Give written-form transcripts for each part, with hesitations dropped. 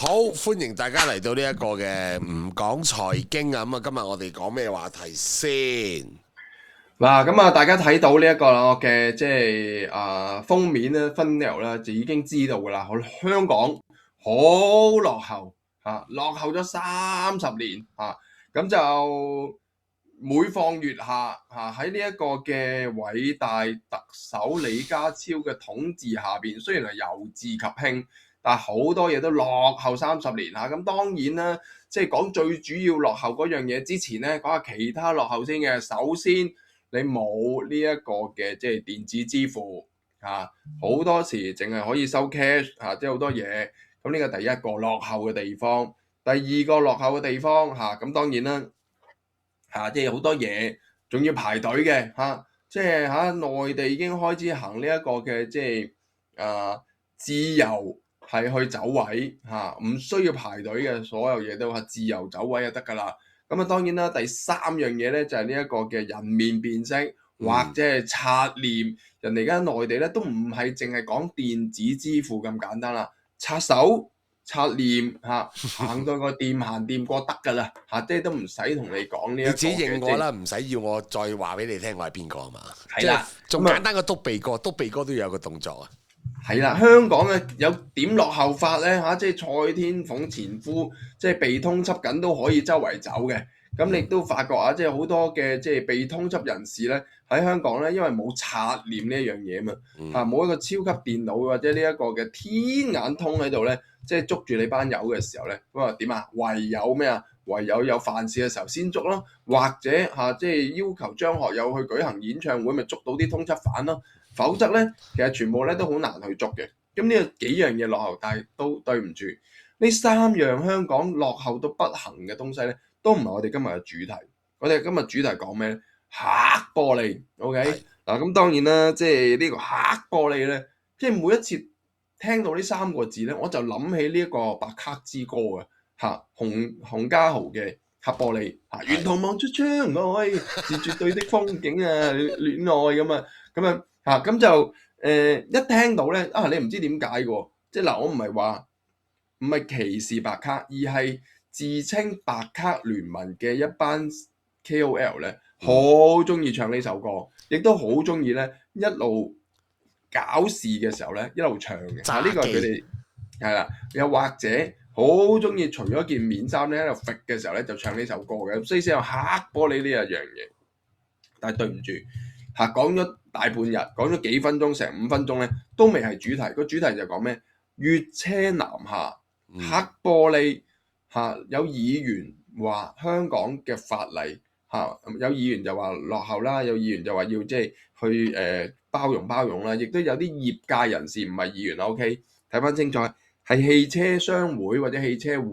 好，歡迎大家嚟到呢一個嘅唔講財經啊！咁啊，今日我哋講咩話題先？嗱，咁啊，大家睇到呢一個嘅封面咧thumbnail咧，就已經知道噶啦。香港好落後嚇，落後咗30年嚇，咁就每況愈下嚇。喺呢一個嘅偉大特首李家超嘅統治下邊，雖然係由治及興，但係好多嘢都落後30年嚇。咁當然啦，即係講最主要落後嗰樣嘢之前咧，講下其他落後先嘅。首先你冇呢一個嘅即係電子支付嚇，好多時淨係可以收 cash 嚇，即係好多嘢。咁呢個第一個落後嘅地方，第二個落後嘅地方嚇，咁當然啦嚇，即係好多嘢仲要排隊嘅嚇，即係嚇內地已經開始行呢一個嘅即係自由係去走位嚇，唔需要排隊嘅，所有嘢都係自由走位就得㗎啦。咁啊，當然啦，第三樣嘢咧就係呢一個嘅人面辨識或者係刷臉。人哋而家內地咧都唔係淨係講電子支付咁簡單啦，刷手、刷臉嚇，行到個店行掂過得㗎啦嚇，即係都唔使同你講呢一個嘅。你自己認我啦，唔使要我再話俾你聽我係邊個啊嘛？係啦，仲簡單過篤鼻哥，篤鼻哥都要有個動作啊！係啦，香港嘅有點落後法咧嚇，即係蔡天鳳前夫，即係被通緝緊都可以周圍走嘅。咁你都發覺啊，即係好多嘅即係被通緝人士咧喺香港咧，因為冇刷臉呢一樣嘢嘛，冇一個超級電腦或者呢一個嘅天眼通喺度咧，即係捉住你班友嘅時候咧，咁啊點啊？唯有咩啊？唯有有犯事嘅時候先捉咯，或者即係要求張學友去舉行演唱會，咪捉到啲通緝犯咯。否則咧，其實全部咧都好難去捉嘅。咁呢個幾樣嘢落後，但係都對唔住呢三樣香港落後到不行嘅東西咧，都唔係我哋今日嘅主題。我哋今日主題講咩咧？黑玻璃，OK 嗱。咁當然啦，即係呢個黑玻璃咧，即係每一次聽到呢三個字咧，我就諗起呢一個白卡之歌啊嚇，洪家豪嘅黑玻璃嚇，沿途望出窗外是絕對的風景啊，戀愛咁啊，咁啊。咁就一聽到咧你唔知點解嘅喎，即係嗱，我唔係歧視白卡，而係自稱白卡聯盟嘅一班 KOL 咧，好中意唱呢首歌，亦都好中意咧一路搞事嘅時候咧一路唱嘅。呢個係佢哋係啦，又或者好中意除咗件面衫咧喺度揈嘅時候咧就唱呢首歌嘅，所以先有黑玻璃呢一樣嘢。但係對唔住講咗大半日，講咗幾分鐘，成5分鐘咧，都未係主題。個主題就講咩？越車南下，黑玻璃有議員話香港嘅法例有議員就話落後啦，有議員就話要即係去包容啦，亦都有啲業界人士唔係議員啦。OK， 睇翻清楚，係汽車商會或者汽車會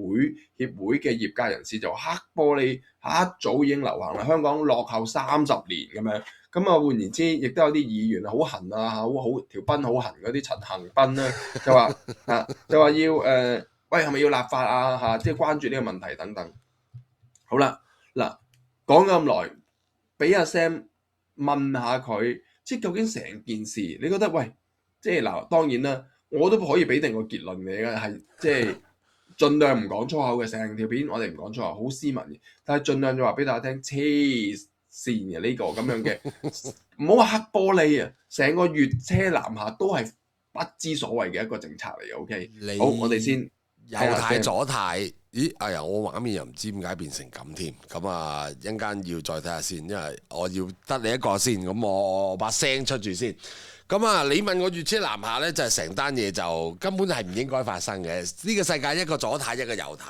協會嘅業界人士就話黑玻璃一早已經流行啦，香港落後30年咁樣。咁啊，換言之，亦都有啲議員好痕啊，好條賓好痕嗰啲陳恒鑌咧，就話要喂係咪要立法啊即係關注呢個問題等等。好啦，嗱講咗咁耐，俾阿 Sam 問下佢，即係究竟成件事，你覺得喂，即係嗱當然啦，我都可以俾定個結論你嘅，係即係盡量唔講粗口嘅，成條片我哋唔講粗口，好斯文嘅，但係盡量就話俾大家聽，黐線嘅呢個咁樣嘅，唔好話黑玻璃啊，成個越車南下都係不知所謂嘅一個政策嚟嘅。OK，好，我哋先右軚左軚，咦？哎呀，我畫面又唔知點解變成咁添，咁啊一陣間要再睇下先，因為我要得你一個先，咁我把聲出住先。咁啊，你問我越車南下呢，就係成單嘢就根本係唔應該發生嘅。呢個世界一個左軚一個右軚。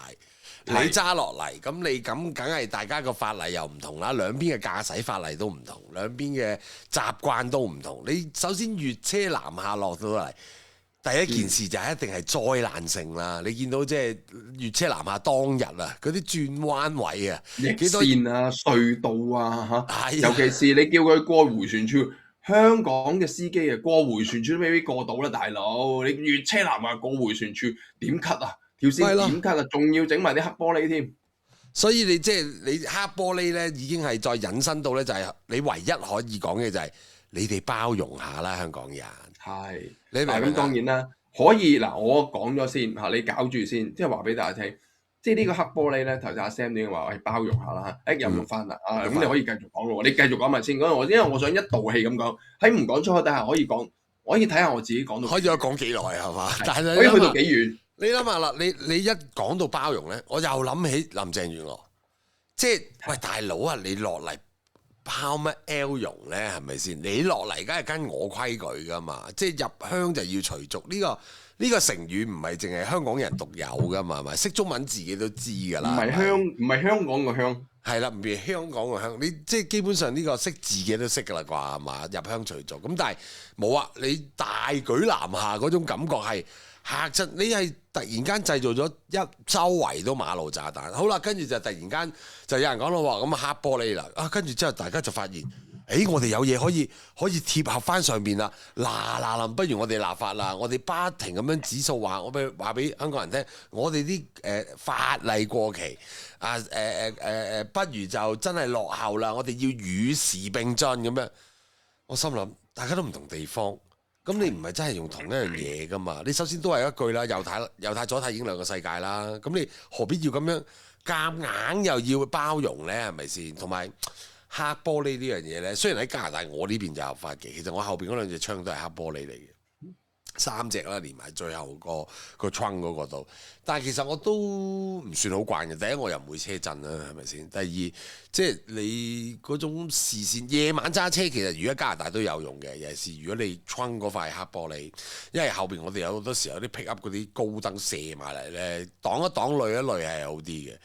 你揸落嚟，咁你咁梗係大家個法例又唔同啦，兩邊嘅駕駛法例都唔同，兩邊嘅習慣都唔同。你首先越車南下落到嚟，第一件事就係一定係災難性啦。你見到即係越車南下當日啊，嗰啲轉彎位啊，逆線啊、隧道啊尤其是你叫佢過迴旋處，香港嘅司機啊過迴旋處都未必過到啦，大佬。你越車南下過迴旋處點 cut 啊？條線點 cut 啊？仲要整埋啲黑玻璃添，所以你即係你黑玻璃咧，已經係再引申到咧，就係你唯一可以講嘅就係你哋包容下啦，香港人。係你明咁當然啦，可以嗱，我講咗先嚇，你搞住先，即係話俾大家聽，即係呢個黑玻璃咧，頭先阿 Sam 已經話喂包容下啦，有用翻啦，咁你可以繼續講咯，你繼續講埋先，因為我想一道氣咁講，喺唔講粗口底下可以講，可以睇下我自己講到可以講幾耐係嘛？但係可以去到幾遠？你諗下啦，你一講到包容咧，我又諗起林鄭月娥，即係喂大佬啊，你落嚟包乜 L 容咧？係咪先？你落嚟梗係跟我規矩噶嘛？即係入鄉就要隨俗呢個成語唔係淨係香港人獨有噶嘛？係咪？識中文自己都知㗎啦。唔係香港個鄉。係啦，唔係香港個鄉，你即係基本上呢個識自己都識㗎啦啩，係嘛？入鄉隨俗咁，但係冇啊！你大舉南下嗰種感覺係嚇親，你係突然間製造咗周圍都馬路炸彈。好啦，跟住就突然間就有人講到話咁黑玻璃啦，跟住之後大家就發現，我哋有嘢可以貼合翻上邊啦。嗱，不如我哋立法啦，我哋不停咁樣指數話，我話俾香港人聽，我哋啲法例過期。不如就真係落後啦！我哋要與時並進咁樣。我心諗，大家都唔同地方，咁你唔係真係用同一樣嘢噶嘛？你首先都係一句啦，右太左太已經兩個世界啦。咁你何必要咁樣夾硬又要包容呢？係咪先？同埋黑玻璃呢樣嘢呢，雖然喺加拿大我呢邊就合法嘅，其實我後邊嗰兩隻窗都係黑玻璃嚟嘅。3隻啦，連埋最後個窗嗰個度，但係其實我都唔算好慣嘅。第一，我又唔會車震啦，係咪先？第二，即係你嗰種視線，夜晚揸車其實如果加拿大都有用嘅，尤其是如果你窗嗰塊黑玻璃，因為後邊我哋有好多時候啲 pick up 嗰啲高燈射埋嚟呢，擋一擋濾一濾係好啲嘅。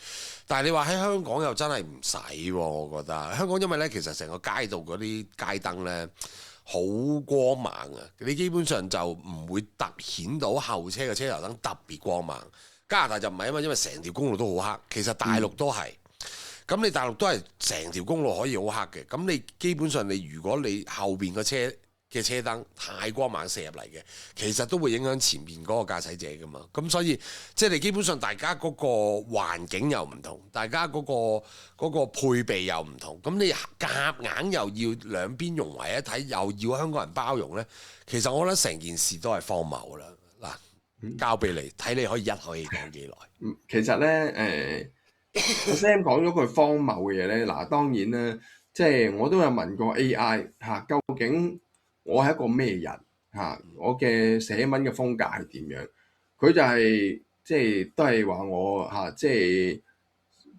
但係你話喺香港又真係唔使喎，我覺得香港因為呢，其實成個街道嗰啲街燈呢，好光猛啊！你基本上就唔會突顯到後車嘅車頭燈特別光猛。加拿大就唔係啊嘛，因為成條公路都好黑。其實大陸都係。咁你大陸都係成條公路可以好黑嘅。咁你基本上如果你後邊嘅車燈太光猛射入嚟嘅，其實都會影響前面嗰個駕駛者噶嘛。咁所以即係你基本上大家嗰個環境又唔同，大家嗰個配備又唔同。咁你夾硬又要兩邊融為一體，又要香港人包容呢？其實我覺得成件事都係荒謬啦。嗱，交俾你睇，你可以一口氣講幾耐？其實呢，阿 Sam 講咗句荒謬嘅嘢呢。嗱，當然啦，即係我都有問過 AI 嚇，究竟我係一個咩人嚇？我嘅寫文嘅風格係點樣？佢就係即係都係話我嚇，即係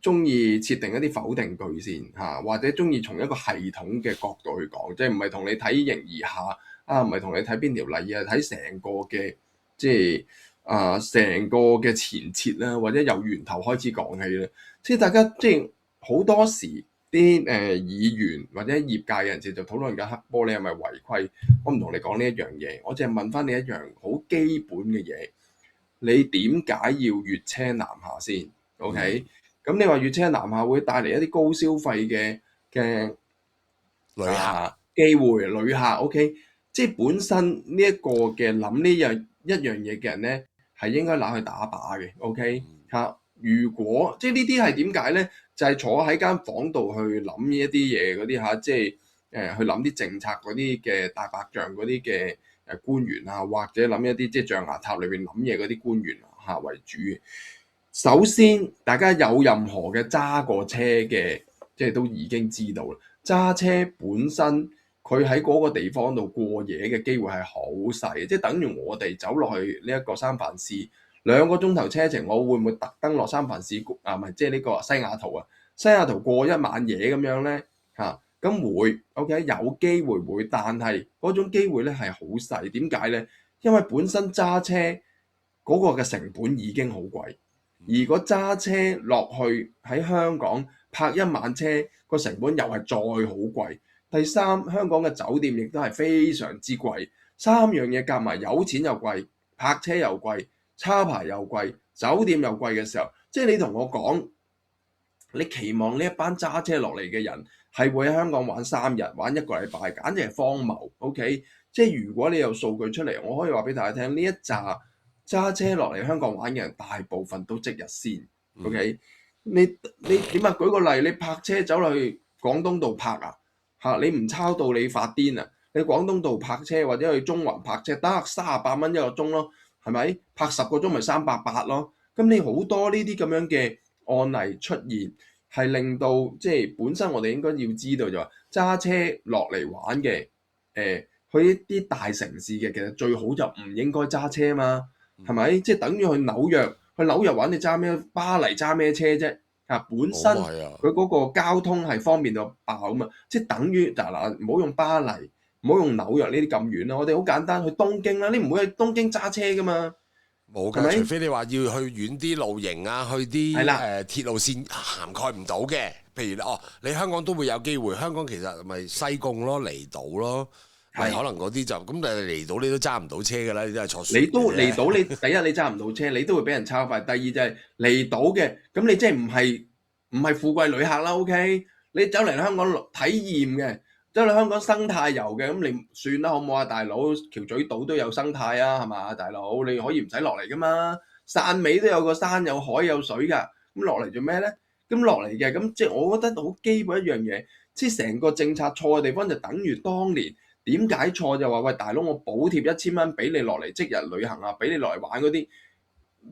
中意設定一啲否定句先嚇，或者中意從一個系統嘅角度去講，即係唔係同你睇形而下啊，唔係同你睇邊條例啊，睇成個嘅即係成個嘅前設啦，或者由源頭開始講起啦。即係大家即係好多時。啲議員或者業界嘅人士就討論緊黑玻璃係咪違規？我唔同你講呢一樣嘢，我淨係問翻你一樣好基本嘅嘢，你點解要越車南下先 ？OK？咁你話越車南下會帶嚟一啲高消費嘅旅客機會，旅客 OK？即係本身呢一個嘅諗呢樣一樣嘢嘅人咧，係應該攞去打靶嘅 OK？嚇，如果即係呢啲係點解咧？就係坐喺間房度去諗呢一啲嘢嗰啲嚇，即係去諗啲政策嗰啲嘅大白象嗰啲嘅官員啊，或者諗一啲即係象牙塔裏邊諗嘢嗰啲官員嚇為主嘅。首先，大家有任何嘅揸過車嘅，即係都已經知道啦。揸車本身佢喺嗰個地方度過夜嘅機會係好細，即係等於我哋走落去呢一個三藩市。2個鐘頭車程，我會唔會特登落三藩市啊？唔係，即係呢個西雅圖啊，西雅圖過一晚夜咁樣咧嚇，咁會 OK 有機會會，但係嗰種機會咧係好細。點解咧？因為本身揸車嗰個嘅成本已經好貴，而如果揸車落去喺香港泊一晚車，個成本又係再好貴。第三，香港嘅酒店亦都係非常之貴，三樣嘢夾埋，有錢又貴，泊車又貴。叉牌又貴，酒店又貴嘅時候，即係你同我講，你期望呢一班揸車落嚟嘅人係會喺香港玩3日、玩1個禮拜，簡直係荒謬。OK， 即係如果你有數據出嚟，我可以話俾大家聽，呢一紮揸車落嚟香港玩嘅人，大部分都即日先。OK，你點啊？舉個例，你泊車走落去廣東道泊啊，嚇你唔抄到你發癲啊！你廣東道泊車或者去中環泊車得38蚊一個鐘咯。係咪？拍10個鐘咪380咯。咁你好多呢啲咁樣嘅案例出現，係令到即係本身我哋應該要知道就話揸車落嚟玩嘅，去一啲大城市嘅，其實最好就唔應該揸車嘛，係咪？即係等於去紐約玩，你揸咩？巴黎揸咩車啫？本身佢嗰個交通係方便到爆啊嘛，即係等於嗱，唔好用巴黎，唔好用紐約呢啲咁遠啦，我哋好簡單去東京啦，你唔會去東京揸車噶嘛。冇㗎，除非你話要去遠啲露營啊，去啲鐵路線涵蓋唔到嘅，譬如你香港都會有機會，香港其實咪西貢咯、離島咯，咪可能嗰啲就咁，但係離島你都揸唔到車㗎啦，你都係坐船。你都離島，你第一你揸唔到車，你都會俾人抄費。第二就係離島嘅，咁你即係唔係富貴旅客啦 ？OK， 你走嚟香港體驗嘅。走嚟香港生態遊嘅，咁你算啦，好唔好啊，大佬？橋咀島都有生態啊，係嘛，大佬？你可以唔使落嚟噶嘛，汕尾都有個山有海有水㗎，咁落嚟做咩咧？咁落嚟嘅，咁即係我覺得好基本一樣嘢，即係成個政策錯嘅地方就等於當年點解錯就話喂，大佬，我補貼1000蚊俾你落嚟即日旅行啊，俾你落嚟玩嗰啲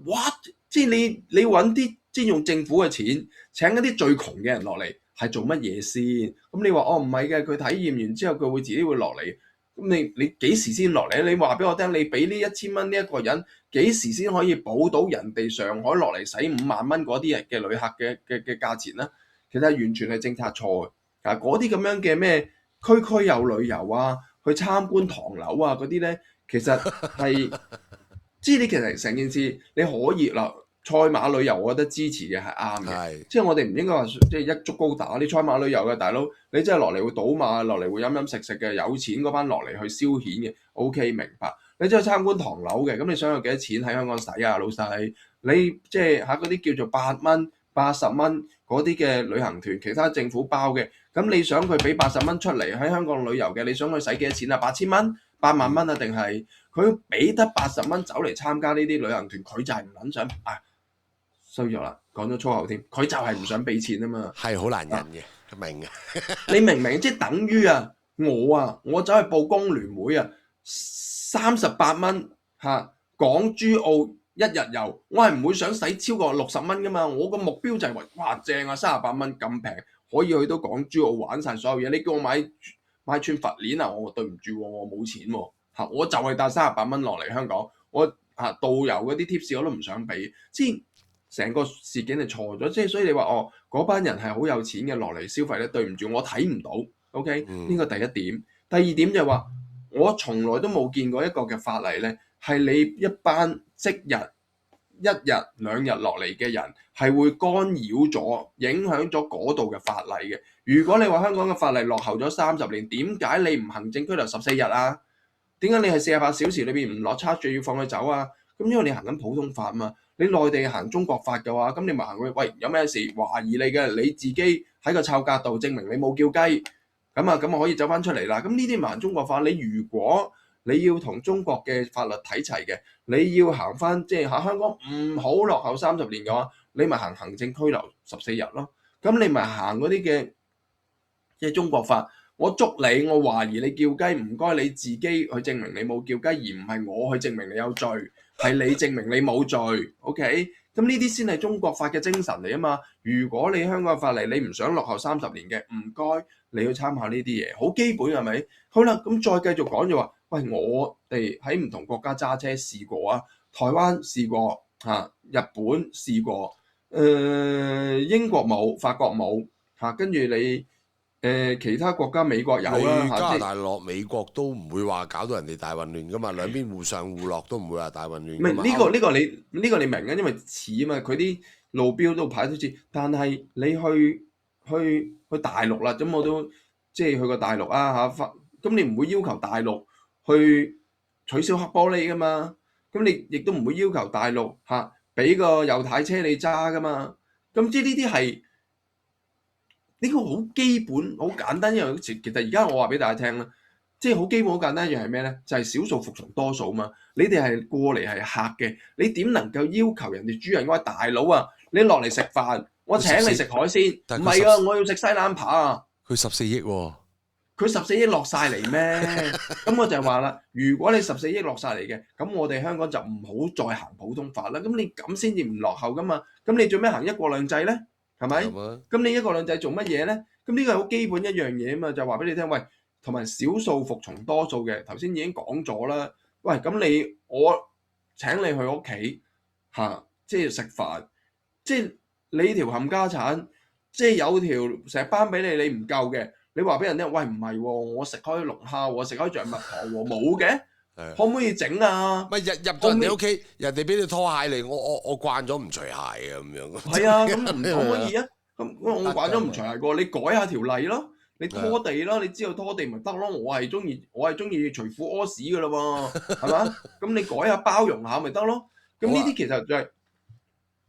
what？ 即係你揾啲即係用政府嘅錢請一啲最窮嘅人落嚟。係做乜嘢先？咁你話唔係嘅，佢體驗完之後佢會自己會落嚟。咁你幾時先落嚟？你話俾我聽，你俾呢1000蚊呢一個人幾時先可以補到人哋上海落嚟使5萬蚊嗰啲人嘅旅客嘅價錢咧？其實完全係政策錯嘅。嗰啲咁樣嘅咩區區有旅遊啊，去參觀唐樓啊嗰啲咧，其實係即係你其實成件事你可以嗱。賽馬旅遊，我覺得支持嘅係啱嘅，即係我哋唔應該話即係一竹篙打。你賽馬旅遊嘅大佬，你真係落嚟會賭馬，落嚟會飲飲食食嘅，有錢嗰班落嚟去消遣嘅，OK 明白。你真係參觀唐樓嘅，咁你想有幾多錢喺香港使啊，老細？你即係嗰啲叫做8蚊、80蚊嗰啲嘅旅行團，其他政府包嘅，咁你想佢俾80蚊出嚟喺香港旅遊嘅，你想佢使幾多錢啊？8000蚊、8萬蚊啊？定係佢俾得80蚊走嚟參加呢啲旅行團，佢就係唔撚想衰咗啦，講咗粗口添，佢就係唔想俾錢啊嘛，係好難忍嘅，明嘅。你明唔明？即係等於我走去報工聯會38蚊港珠澳1日遊，我係唔會想使超過60蚊噶嘛，我個目標就係話，哇正啊，38蚊咁平，可以去到港珠澳玩晒所有嘢。你叫我買串佛鏈啊，我對唔住，我冇錢喎，我就係帶38蚊落嚟香港，我導遊嗰啲 tips 我都唔想俾，即成個事件係錯咗，即係所以你話嗰班人係好有錢嘅落嚟消費咧，對唔住，我睇唔到。OK，呢個第一點。第二點就係話，我從來都冇見過一個嘅法例咧，係你一班即日1日2日落嚟嘅人係會干擾咗、影響咗嗰度嘅法例嘅。如果你話香港嘅法例落後咗30年，點解你唔行政拘留14日啊？點解你係48小時裏邊唔落測住要放佢走啊？咁因為你行緊普通法嘛。你內地行中國法嘅話，咁你咪行佢，喂，有咩事懷疑你嘅，你自己喺個臭格度證明你冇叫雞，咁可以走翻出嚟啦。咁呢啲咪行中國法。你如果你要同中國嘅法律睇齊嘅，你要行翻即係喺香港唔好落後30年嘅話，你咪行政拘留14日咯。咁你咪行嗰啲嘅即係中國法。我捉你，我懷疑你叫雞，唔該你自己去證明你冇叫雞，而唔係我去證明你有罪。係你證明你冇罪 ，OK？咁呢啲先係中國法嘅精神嚟啊嘛！如果你香港法例你唔想落後30年嘅，唔該你去參考呢啲嘢，好基本係咪？好啦，咁再繼續講就話，喂，我哋喺唔同國家揸車試過啊，台灣試過日本試過，英國冇，法國冇跟住你。其他國家美國有啦，加拿大落美國都唔會話搞到人哋大混亂噶嘛，兩邊互上互落都唔會話大混亂。唔係呢個你明嘅，因為似啊嘛，佢啲路標都排都似。但係你去大陸啦，咁我都即係去過大陸啊嚇，咁你唔會要求大陸去取消黑玻璃噶嘛？咁你亦都唔會要求大陸俾個右軚車你揸噶嘛？咁即係呢啲係。呢個好基本、好簡單一樣，其實而家我話俾大家聽啦，即係好基本、好簡單一樣係咩咧？就係少數服從多數嘛。你哋係過嚟係客嘅，你點能夠要求人哋主人嗰大佬啊？你落嚟食飯，我請你食海鮮，唔係啊，我要食西冷扒啊！佢14億喎，佢14億落晒嚟咩？咁我就係話啦，如果你14億落晒嚟嘅，咁我哋香港就唔好再行普通法啦。咁你咁先至唔落後噶嘛。咁你做咩行一國兩制咧？係咪？係嘛？咁你一國兩制做乜嘢咧？咁呢個係好基本一樣嘢啊嘛，就話俾你聽，喂，同埋少數服從多數嘅，頭先已經講咗啦。喂，咁我請你去屋企嚇，即係食飯，即係你條冚家產，即係有條石斑俾你，你唔夠嘅。你話俾人聽，喂唔係喎，我食開龍蝦喎，食開象蜜糖喎，冇嘅，係可唔可以整啊？咪入到人哋屋企，人哋俾你拖鞋嚟，我慣咗唔除鞋嘅咁樣。係啊，咁唔可唔可以啊？咁我慣咗唔除鞋過，你改下條例咯，你拖地咯，你知道拖地咪得咯？我係中意除褲屙屎噶啦喎，係嘛？咁你改下包容下咪得咯？咁呢啲其實就係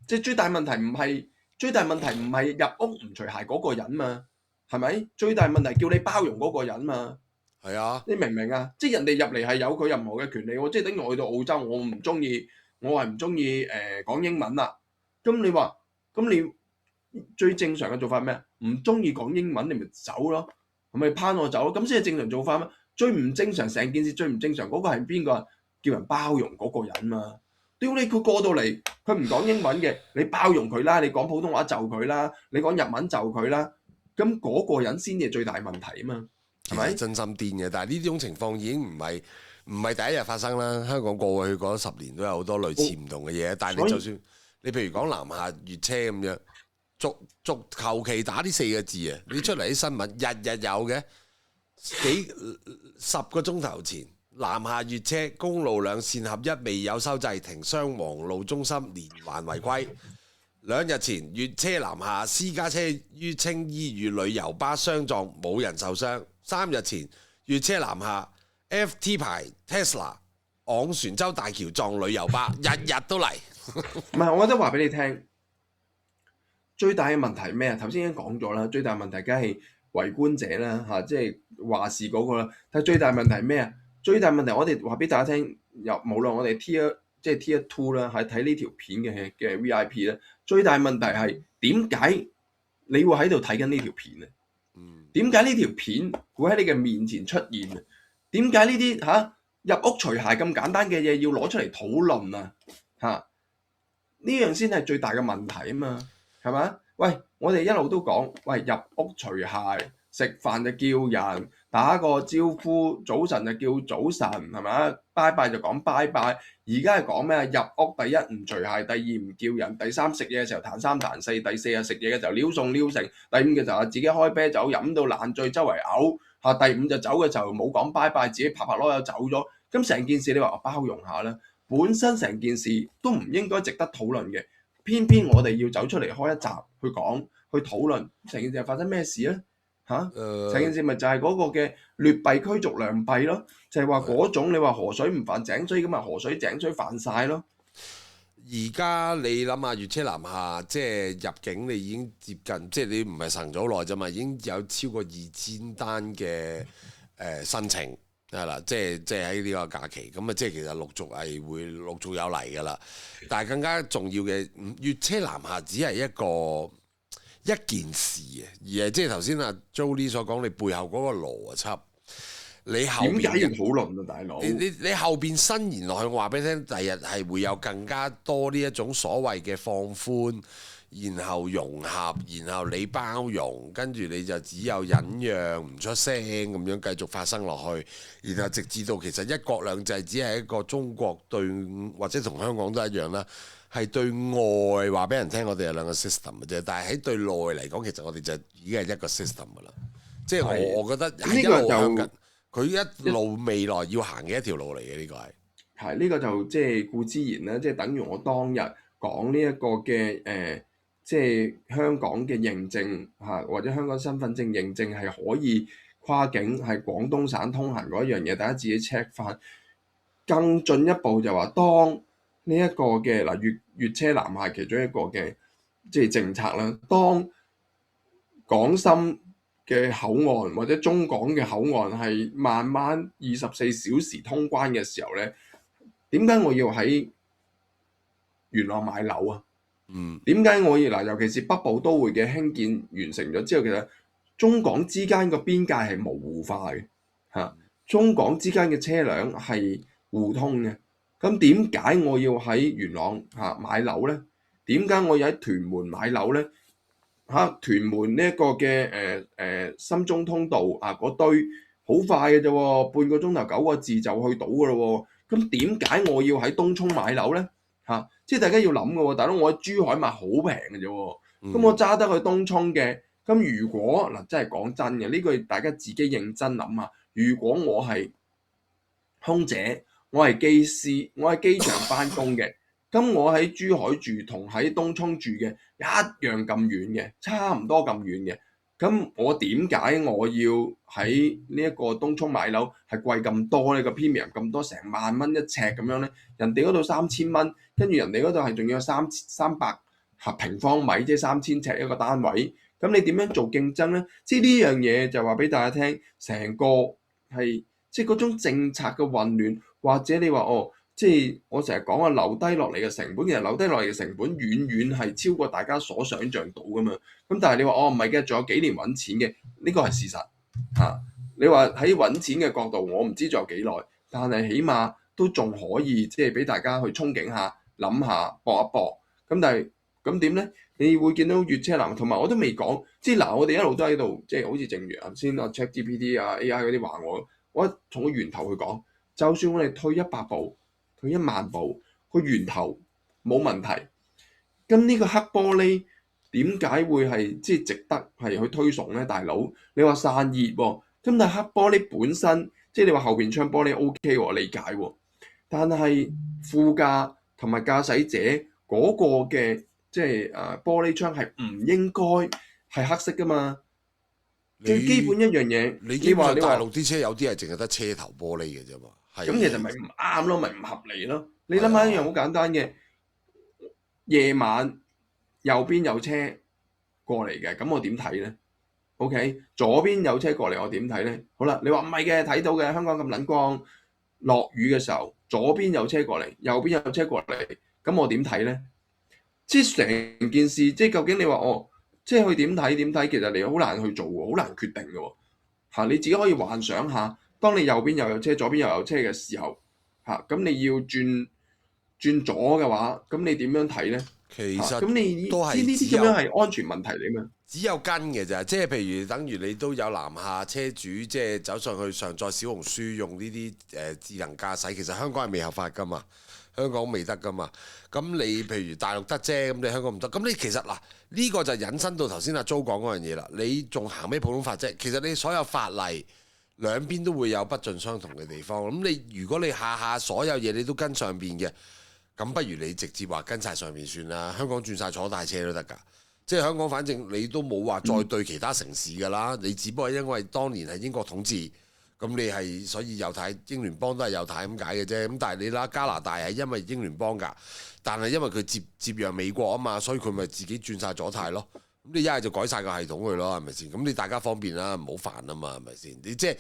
即係最大問題唔係入屋唔除鞋嗰個人嘛，係咪？最大問題叫你包容嗰個人嘛。係啊，你明唔明啊？即係人哋入嚟係有佢任何嘅權利喎，即係等於我去到澳洲，我係唔中意講英文啦。咁你話，咁你最正常嘅做法係咩？唔中意講英文，你咪走咯，係咪拋我走咯？咁先係正常做法咩？最唔正常，成件事最唔正常嗰個係邊個啊？叫人包容嗰個人嘛。屌你，佢過到嚟，佢唔講英文嘅，你包容佢啦，你講普通話就佢啦，你講日文就佢啦，咁嗰個人先至係最大問題啊嘛。係咪真心癲嘅？但係呢種情況已經唔係第一日發生啦。香港過去嗰10年都有好多類似唔同嘅嘢。但係你就算你譬如講南下粵車咁樣，逐求其打呢4個字啊，你出嚟啲新聞日日有嘅，10個鐘頭前南下粵車公路兩線合一未有收掣，停雙黃路中心連環違規。2日前粵車南下私家車於青衣與旅遊巴相撞，冇人受傷。3日前粵車南下 FT 牌 Tesla 昂船洲大橋撞旅遊巴，日日都嚟。唔係，我覺得話俾你聽，最大嘅問題咩啊？頭先已經講咗啦，最大問題梗係圍觀者啦嚇，即係話事嗰個啦。但係最大問題係咩啊？最大問題我哋話俾大家聽，無論我哋 Tier 2啦，係睇呢條片嘅 VIP 咧，最大問題係點解你會喺度睇緊呢條片咧？點解呢條片會喺你嘅面前出現啊？點解呢啲入屋除鞋咁簡單嘅嘢要攞出嚟討論啊？呢樣先係最大嘅問題啊嘛，係咪？喂，我哋一路都講，喂，入屋除鞋，食飯就叫人打個招呼，早晨就叫早晨，係咪？拜拜就講拜拜。而家係講咩啊？入屋第一唔除鞋，第二唔叫人，第三食嘢嘅時候彈三彈四，第四啊食嘢嘅時候撩餸撩成，第五嘅就話自己開啤酒飲到爛醉周圍嘔嚇，第五就走嘅時候冇講拜拜，自己拍拍籮柚走咗。咁成件事你話包容下啦，本身成件事都唔應該值得討論嘅，偏偏我哋要走出嚟開一集去講去討論，成件事係發生咩事咧？成件事咪就係嗰個嘅劣幣驅逐良幣咯，就係話嗰種你話河水唔犯井水咁啊，河水井水犯晒咯。而家你諗下粵車南下，即係入境你已經接近，即係你唔係行咗好耐啫嘛，已經有超過2000單嘅申請係啦，即係喺呢個假期咁啊，即係其實陸續係會陸續有嚟㗎啦。但係更加重要嘅，粵車南下只係一件事啊，而係即係頭先阿 Jolie 所講，你背後嗰個邏輯，你後邊點解要討論啊，大佬？你後邊伸延落去，我話俾你聽，第日係會有更加多呢一種所謂嘅放寬，然後融合，然後你包容，跟住你就只有忍讓唔出聲咁樣繼續發生落去，然後直至到其實一國兩制只係一個中國對，或者同香港都一樣啦。係對外話俾人聽，我哋有兩個 system 嘅啫。但係喺對內嚟講，其實我哋就已經係一個 system 噶啦。即係我覺得係一路向緊，佢一路未來要行嘅一條路嚟嘅，呢個係呢個就即係固之然啦，即係等於我當日講呢一個嘅即係香港嘅認證或者香港身份證認證係可以跨境係廣東省通行嗰一樣嘢，大家自己 check 翻。更進一步就話當呢一個嘅粵車南下其中一個嘅即係政策啦。當港深嘅口岸或者中港嘅口岸係慢慢24小時通關嘅時候咧，點解我要喺元朗買樓啊？點解我要尤其是北部都會嘅興建完成咗之後，其實中港之間個邊界係模糊化嘅嚇，中港之間嘅車輛係互通嘅。咁點解我要喺元朗買樓呢？點解我要喺屯門買樓呢？屯門呢一個嘅深中通道嗰堆好快嘅啫喎，半個鐘頭9個字就去到噶咯喎。咁點解我要喺東涌買樓呢？即係大家要諗嘅喎，大佬我喺珠海買好平嘅啫喎。咁我揸得去東涌嘅，咁如果嗱真係講真嘅，呢句大家自己認真諗下。如果我係空姐，我係機師，我喺機場翻工嘅，咁我喺珠海住同喺東涌住嘅一樣咁遠嘅，差唔多咁遠嘅。咁我點解我要喺呢一個東涌買樓係貴咁多呢？個 premium 咁多，成萬蚊一尺咁樣呢？人哋嗰度3000蚊，跟住人哋嗰度係仲要有300平方米，即係3000尺一個單位。咁你點樣做競爭呢？即係呢樣嘢就話俾大家聽，成個係即係嗰種政策嘅混亂，或者你話即係我成日講留低落嚟嘅成本，其實留低落嚟嘅成本遠遠係超過大家所想像到噶嘛。咁但係你話唔係嘅，仲有幾年揾錢嘅，呢個係事實你話喺揾錢嘅角度，我唔知仲有幾耐，但係起碼都仲可以即係俾大家去憧憬下、諗下、搏一搏。咁但係咁點呢？你會見到粵車南，同埋我都未講，即係嗱，我哋一路都喺度，即係好似正如頭先ChatGPT AI 嗰啲話我從個源頭去講，就算我哋退100步、退10000步，個源頭冇問題。咁呢個黑玻璃點解會係即係值得係去推崇呢？大佬，你話散熱喎，咁但係黑玻璃本身，即係你話後邊窗玻璃 OK 我理解喎，但係副駕同埋駕駛者嗰個嘅即係玻璃窗係唔應該係黑色噶嘛？最基本一樣嘢，你話大陸啲車有啲係淨係得車頭玻璃嘅啫嘛，咁其實咪唔啱咯，咪唔合理咯。你諗下一樣好簡單嘅，夜晚右邊有車過嚟嘅，咁我點睇呢？ OK， 左邊有車過嚟，我點睇呢？好啦，你話唔係嘅，睇到嘅，香港咁撚光，落雨嘅時候，左邊有車過嚟，右邊有車過嚟，咁我點睇呢？即係成件事，即係究竟你話即係佢點睇？其實你好難去做喎，好難決定嘅喎。你自己可以幻想下，當你右邊又有車，左邊又有車嘅時候，咁你要轉左嘅話，咁你點樣睇呢？其實咁你都係呢啲咁樣係安全問題嚟嘛？只有跟嘅咋，即係譬如等於你都有南下車主，即係走上去上載小紅書用呢啲智能駕駛，其實香港係未合法噶嘛，香港未得噶嘛。咁你譬如大陸得啫，咁你香港唔得。咁你其實嗱呢個就引申到頭先阿 Jo 講嗰樣嘢啦。你仲行咩普通法啫？其實你所有法例兩邊都會有不盡相同嘅地方。咁你如果你下下所有嘢你都跟上邊嘅，咁不如你直接話跟晒上面算啦。香港轉晒坐大車都得㗎。即係香港，反正你都冇話再對其他城市㗎啦。你只不過因為當年係英國統治，咁你係所以右太英聯邦都係右太咁解嘅啫。咁但係你啦，加拿大係因為英聯邦㗎，但係因為佢接壤美國啊嘛，所以佢咪自己轉晒左太咯。咁你一係就改晒個系統佢咯，係咪先？咁你大家方便啦，唔好煩啊嘛，係咪先？你即係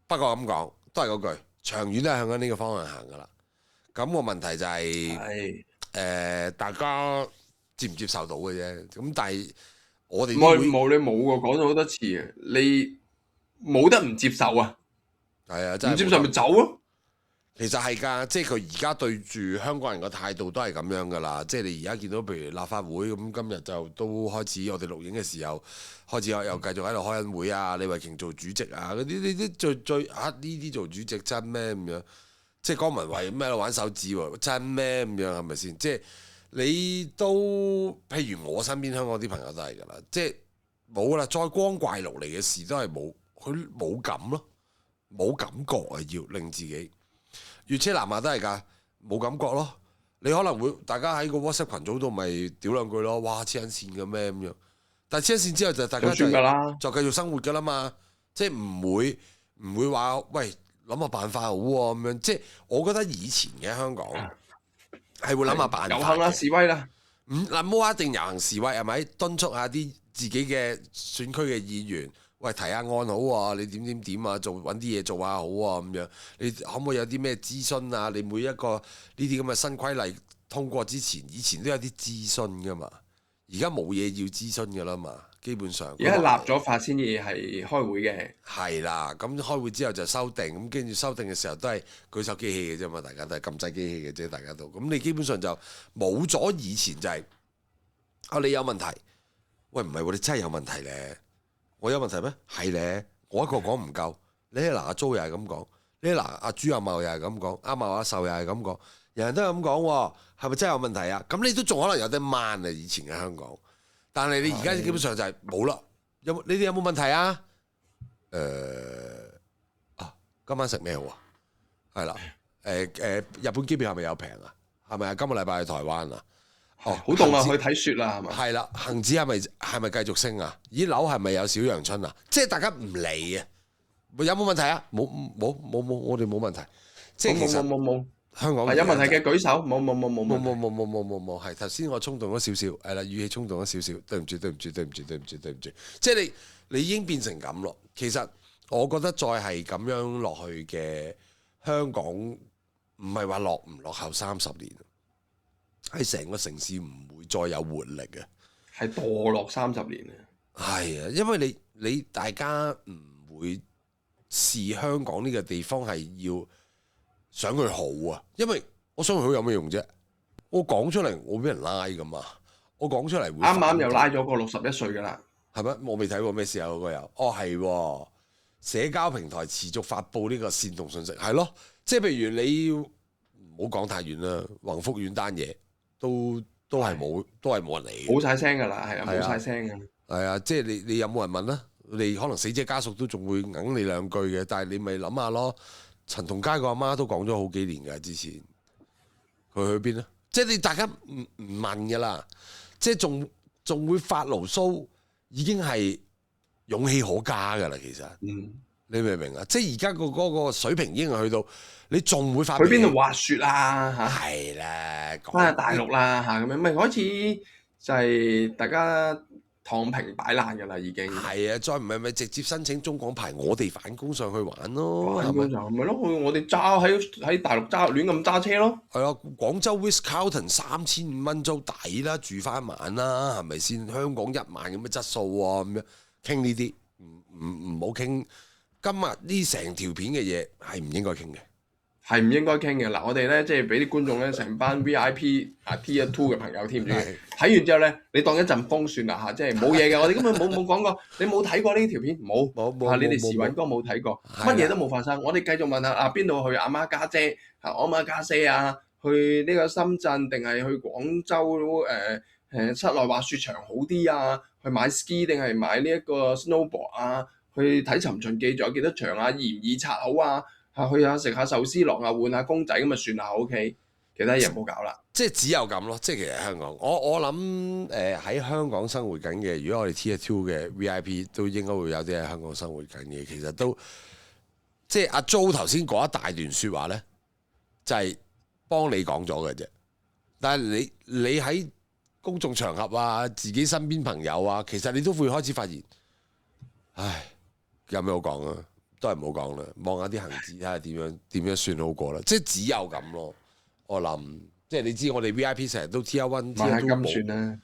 不過咁講，都係嗰句，長遠都係向緊呢個方向行㗎啦。咁個問題就係大家接唔接受到嘅啫，咁但係我哋你冇喎，講咗好多次嘅，你冇得唔接受啊？係啊，真係唔接受咪走咯。其實係㗎，即係佢而家對住香港人嘅態度都係咁樣㗎啦。即係你而家見到譬如立法會咁，今日就都開始我哋錄影嘅時候開始又繼續喺度開緊會啊。李慧瓊做主席啊，嗰啲呢啲做主席真咩咁樣？即係江文慧咩玩手指喎，真咩咁樣係咪先？即係。你都譬如我身邊香港啲朋友都係㗎啦，即係冇啦，再光怪陸離嘅事都係佢冇感咯，冇感覺啊，要令自己粵車南下都係㗎，冇感覺咯。你可能會大家喺個 WhatsApp 群組度咪屌兩句咯，哇黐緊線嘅咩咁樣，但係黐緊線之後就大家就繼續生活㗎啦嘛，即係唔會話喂諗下辦法好喎咁樣，即係我覺得以前嘅香港。係會諗下辦法，遊行啦，示威啦。嗱，冇一定遊行示威係咪？敦促下啲自己嘅選區嘅議員，喂提下案好啊，你點啊，揾啲嘢做下好啊咁樣。你可唔可以有啲咩諮詢啊？你每一個呢啲咁嘅新規例通過之前，以前都有啲諮詢噶嘛。而家冇嘢要諮詢噶啦嘛。基本上。而家立咗法先至係開會嘅。係啦，咁開會之後就修訂，咁跟住修訂嘅時候都係舉手機器嘅啫嘛，大家都係撳掣機器嘅啫，大家都。咁你基本上就冇咗以前就係、你有問題，喂唔係喎，你真係有問題咧，我有問題咩？係咧，我一個講唔夠，你嗱阿租又係咁講，你嗱阿朱阿茂又係咁講，阿茂阿壽又係咁講，人人都係咁講喎，係咪真係有問題啊？咁你都仲可能有得慢啊，以前嘅香港，但係你而家基本上就係冇啦。你哋有冇問題啊？今晚食咩好啊？係啦，日本機票係咪有平啊？係咪啊？今個禮拜去台灣啊？好凍啊！去睇雪啦，係嘛？係啦，恒指係咪繼續升啊？咦，樓係咪有小陽春啊？即係大家唔理啊，有冇問題啊？冇，我哋冇問題。即係其實冇。香港有問題嘅舉手，冇。冇，係頭先我衝動咗少少，係啦，語氣衝動咗少少，對唔住。即係你已經變成咁咯。其實我覺得再係咁樣落去嘅香港，唔係話落唔落後30年，喺成個城市唔會再有活力嘅，係墮落30年啊！係啊，因為你大家唔會視香港呢個地方係要想佢好啊，因為我想佢好有咩用啫？我講出嚟我俾人拉噶嘛，我講出嚟會啱又拉咗個61歲噶啦，係咪？我未睇過咩事啊？嗰個有係社交平台持續發布呢個煽動信息，係咯，即係譬如你唔好講太遠啦，宏福苑單嘢都係冇人理，冇晒聲噶啦，係啊，冇晒聲噶，係啊，即係你有冇人問啦？你可能死者家屬都仲會揞你兩句嘅，但係你咪諗下咯。陳同佳個阿媽都講咗好幾年㗎，之前佢去邊咧？即係你大家唔問㗎啦，即係仲會發牢騷，已經係勇氣可嘉㗎啦。其實，你明唔明啊？即係而家嗰個水平已經係去到，你仲會發？去邊度滑雪啊？嚇，係啦，翻去大陸啦嚇，咁樣咪開始就係大家躺平擺爛㗎啦，已經係啊！再唔係咪直接申請中港牌，我哋反攻上去玩咯，係咪咯？我哋揸喺大陸亂咁揸車咯。係啊，廣州 Ritz-Carlton 3500蚊租抵啦，住翻晚啦，係咪先？香港1萬咁嘅質素喎，咁樣傾呢啲，唔好傾。今日呢成條片嘅嘢係唔應該傾嘅。係唔應該傾嘅嗱，我哋咧即係俾啲觀眾咧，成班 VIP Tier 2嘅朋友添住，睇完之後咧，你當一陣風算啦嚇，即係冇嘢嘅，我哋根本冇講過，你冇睇過呢條片冇？冇，你哋時運哥冇睇過，乜嘢都冇發生，我哋繼續問下邊度去阿媽家姐我阿媽家姐啊，去呢個深圳定係去廣州室內滑雪場好啲啊？去買 ski 定係買呢一個 snowboard 啊？去睇尋秦記仲有幾多場啊？易唔易拆好啊？去下食下壽司郎啊，換下公仔咁啊算啦 OK， 其他嘢唔好搞啦。即係只有咁咯，即係其實香港，我諗喺香港生活緊嘅，如果我哋 Tier 2嘅 VIP 都應該會有啲喺香港生活緊嘅，其實都即係阿 Jo 頭先嗰一大段説話咧，就係幫你講咗嘅啫。但係你喺公眾場合啊，自己身邊朋友啊，其實你都會開始發現，唉，有咩好講啊？都係唔好講啦，望下啲恒指睇下點樣算好過啦。即係只有咁咯。我諗，即係你知我哋 VIP 成日都 Tier 1 Tier 2冇算啦。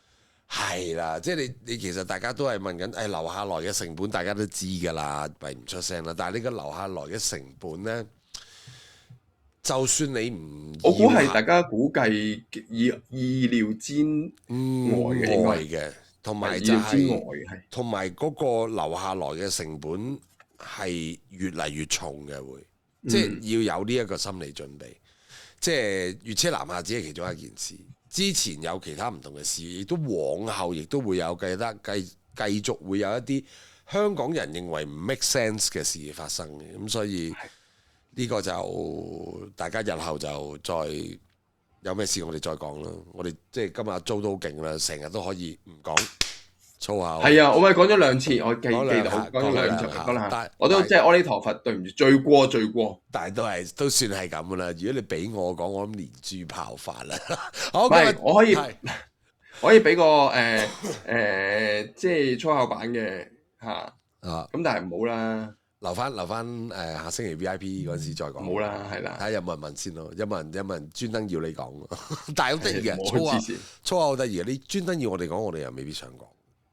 係啦，即係你其實大家都係問緊，留下來嘅成本大家都知㗎啦，咪唔出聲啦。但係呢個留下來嘅成本咧，就算你唔，我估係大家估計意料之外嘅，同埋就係同埋嗰個留下來嘅成本。係越嚟越重嘅會，即係要有呢一個心理準備。即係粵車南下只係其中一件事，之前有其他唔同嘅事，亦都往後亦都會有繼續會有一啲香港人認為唔 make sense 嘅事發生嘅。咁所以呢個就大家日後就再有咩事我哋再講啦。我哋即係今日阿 Jo 都好勁啦，成日都可以唔講粗口。係啊，我咪講咗2次，我記到講咗2次，講兩下，我都即係阿彌陀佛，對唔住，罪過。但係都算係咁噶啦。如果你俾我講，我諗連珠炮發啦。唔係，我可以俾個即係粗口版嘅嚇。咁但係唔好啦，留翻下星期 VIP 嗰陣時再講。冇啦，係啦。睇下有冇人問先咯，有冇人專登要你講？但係好得意嘅粗口好得意嘅，你專登要我哋講，我哋又未必想講。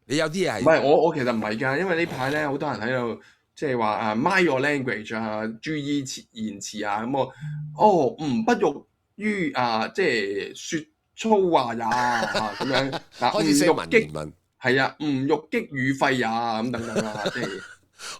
你有啲嘢係唔係我其實唔係㗎，因為呢排咧好多人喺度即係話啊 mind your language 啊，注意言辭啊，咁我不欲於即係説粗話也咁樣啊，開始寫文言激文。係啊，唔欲激語肺也咁等等啦，即係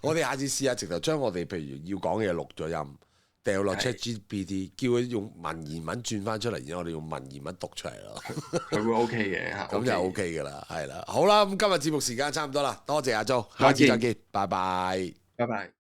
我哋下次試下直頭將我哋譬如要講嘅嘢錄咗音，掉落 ChatGPT，叫佢用文言文轉翻出嚟，然後我哋用文言文讀出嚟咯。佢會 OK 嘅嚇，咁就 OK 噶啦，係啦。好啦，咁今日節目時間差唔多啦，多謝阿 Jo，下次再見，拜拜。拜拜。